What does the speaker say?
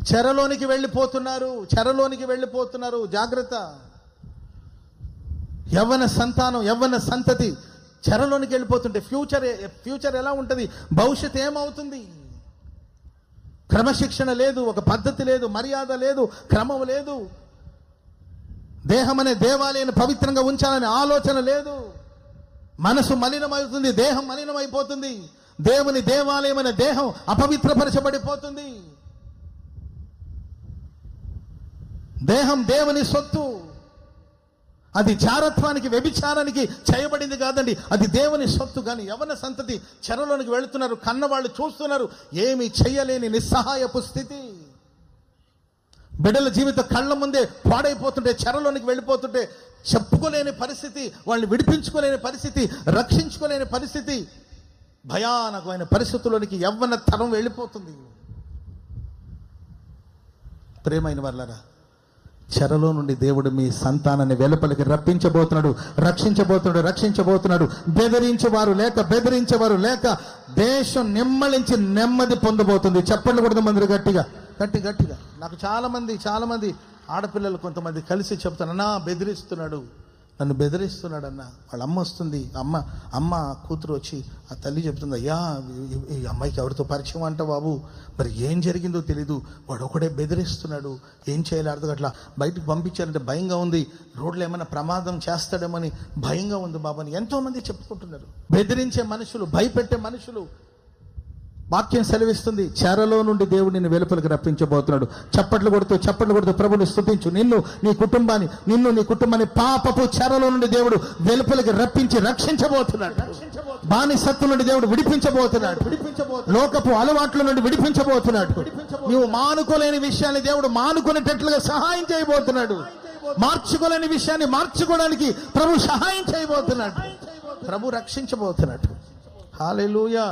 చెరలోనికి వెళ్ళిపోతున్నారు. జాగ్రత్త. యవ్వన సంతానం, యవ్వన సంతతి చెరలోనికి వెళ్ళిపోతుంటే ఫ్యూచర్ ఎలా ఉంటుంది? భవిష్యత్ ఏమవుతుంది? క్రమశిక్షణ లేదు, ఒక పద్ధతి లేదు, మర్యాద లేదు, క్రమం లేదు. దేహం అనే దేవాలయాన్ని పవిత్రంగా ఉంచాలనే ఆలోచన లేదు. మనసు మలినమవుతుంది, దేహం మలినమైపోతుంది. దేవుని దేవాలయం అనే దేహం అపవిత్రపరచబడిపోతుంది. దేహం దేవుని సొత్తు. అది జారత్వానికి, వ్యభిచారానికి చేయబడింది కాదండి, అది దేవుని సొత్తు. కానీ యవ్వన సంతతి చెరలోనికి వెళుతున్నారు. కన్నవాళ్ళు చూస్తున్నారు. ఏమీ చెయ్యలేని నిస్సహాయపు స్థితి. బిడ్డల జీవితం కళ్ళ ముందే పాడైపోతుంటే, చెరలోనికి వెళ్ళిపోతుంటే చెప్పుకోలేని పరిస్థితి, వాళ్ళని విడిపించుకోలేని పరిస్థితి, రక్షించుకోలేని పరిస్థితి, భయానకమైన పరిస్థితుల్లోనికి యవ్వన తరం వెళ్ళిపోతుంది. ప్రియమైన వాళ్ళరా, చెరలో నుండి దేవుడు మీ సంతానాన్ని వెలుపలికి రప్పించబోతున్నాడు, రక్షించబోతున్నాడు. బెదిరించేవారు లేక దేశం నిమ్మలించి నెమ్మది పొందబోతుంది. చెప్పండి కూడా మంది గట్టిగా. నాకు చాలా మంది ఆడపిల్లలు కొంతమంది కలిసి చెప్తాను, అన్నా నన్ను బెదిరిస్తున్నాడు అన్న. వాళ్ళ అమ్మ వస్తుంది, అమ్మ కూతురు వచ్చి ఆ తల్లి చెప్తుంది, అయ్యా ఈ అమ్మాయికి ఎవరితో పరిచయం అంట బాబు, మరి ఏం జరిగిందో తెలీదు, వాడు ఒకడే బెదిరిస్తున్నాడు, ఏం చేయాలి అర్థం అట్లా, బయటకు పంపించారంటే భయంగా ఉంది, రోడ్లో ఏమైనా ప్రమాదం చేస్తాడేమని భయంగా ఉంది బాబు అని ఎంతోమంది చెప్పుకుంటున్నారు. బెదిరించే మనుషులు, భయపెట్టే మనుషులు. వాక్యం సెలవిస్తుంది, చెరలో నుండి దేవుడు నిన్ను వెలుపలికి రప్పించబోతున్నాడు. చప్పట్లు కొడుతూ ప్రభుని స్తుతించు. నీ కుటుంబాన్ని పాపపు చెరలో నుండి దేవుడు వెలుపలికి రప్పించి రక్షించబోతున్నాడు. బానిసత్వం నుండి దేవుడు విడిపించబోతున్నాడు. లోకపు అలవాట్ల నుండి విడిపించబోతున్నాడు. నువ్వు మానుకోలేని విషయాన్ని దేవుడు మానుకునేటట్లుగా సహాయం చేయబోతున్నాడు. మార్చుకోలేని విషయాన్ని మార్చుకోవడానికి ప్రభు సహాయం చేయబోతున్నాడు. ప్రభు రక్షించబోతున్నాడు. హల్లెలూయా.